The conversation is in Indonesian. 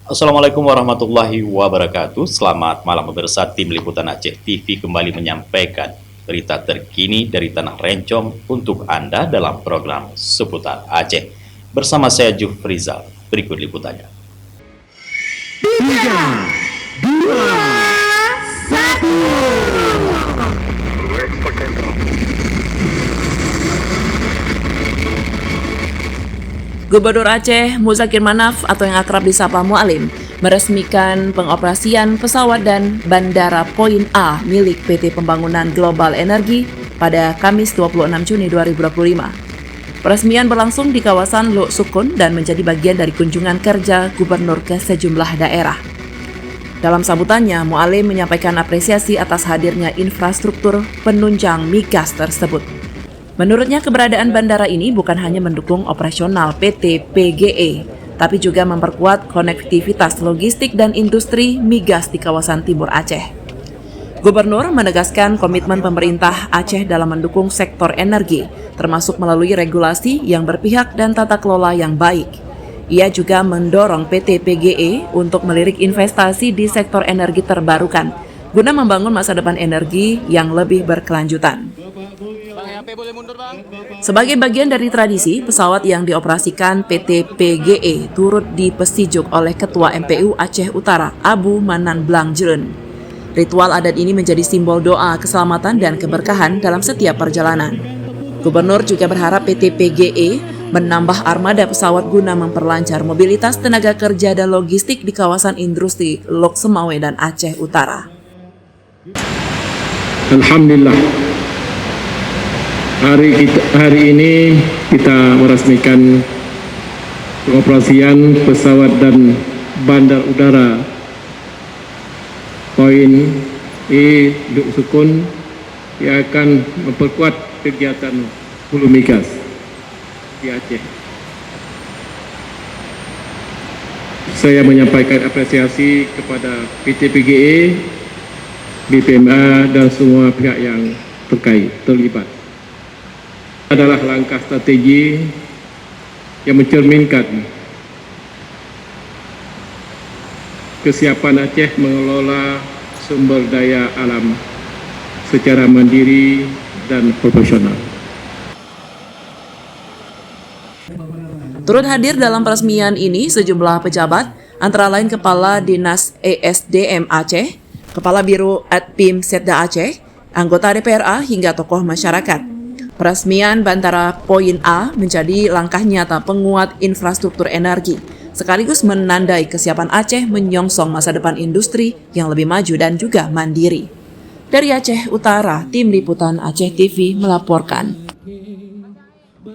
Assalamualaikum warahmatullahi wabarakatuh. Selamat malam pemirsa, tim Liputan Aceh TV kembali menyampaikan berita terkini dari Tanah Rencong untuk Anda dalam program Seputar Aceh. Bersama saya Jufrizal, berikut liputannya. 3, 2, 1. Gubernur Aceh Muzakir Manaf atau yang akrab disapa Mualim meresmikan pengoperasian pesawat dan Bandara Poin A milik PT Pembangunan Global Energi pada Kamis 26 Juni 2025. Peresmian berlangsung di kawasan Lok Sukun dan menjadi bagian dari kunjungan kerja Gubernur ke sejumlah daerah. Dalam sambutannya, Mualim menyampaikan apresiasi atas hadirnya infrastruktur penunjang migas tersebut. Menurutnya, keberadaan bandara ini bukan hanya mendukung operasional PT PGE, tapi juga memperkuat konektivitas logistik dan industri migas di kawasan Timur Aceh. Gubernur menegaskan komitmen pemerintah Aceh dalam mendukung sektor energi, termasuk melalui regulasi yang berpihak dan tata kelola yang baik. Ia juga mendorong PT PGE untuk melirik investasi di sektor energi terbarukan, guna membangun masa depan energi yang lebih berkelanjutan. Sebagai bagian dari tradisi, pesawat yang dioperasikan PT PGE turut dipesijuk oleh Ketua MPU Aceh Utara, Abu Manan Blangjeren. Ritual adat ini menjadi simbol doa keselamatan dan keberkahan dalam setiap perjalanan. Gubernur juga berharap PT PGE menambah armada pesawat guna memperlancar mobilitas tenaga kerja dan logistik di kawasan industri Lok Semawe dan Aceh Utara. Alhamdulillah. Hari ini kita meresmikan pengoperasian pesawat dan bandar udara Poin E Lok Sukun yang akan memperkuat kegiatan hulu migas di Aceh. Saya menyampaikan apresiasi kepada PT PGE, BPMA dan semua pihak yang terlibat. Adalah langkah strategi yang mencerminkan kesiapan Aceh mengelola sumber daya alam secara mandiri dan profesional. Turut hadir dalam peresmian ini sejumlah pejabat, antara lain Kepala Dinas ESDM Aceh, Kepala Biro Adpim Setda Aceh, anggota DPRA hingga tokoh masyarakat. Peresmian Bandara Poin A menjadi langkah nyata penguat infrastruktur energi, sekaligus menandai kesiapan Aceh menyongsong masa depan industri yang lebih maju dan juga mandiri. Dari Aceh Utara, tim Liputan Aceh TV melaporkan.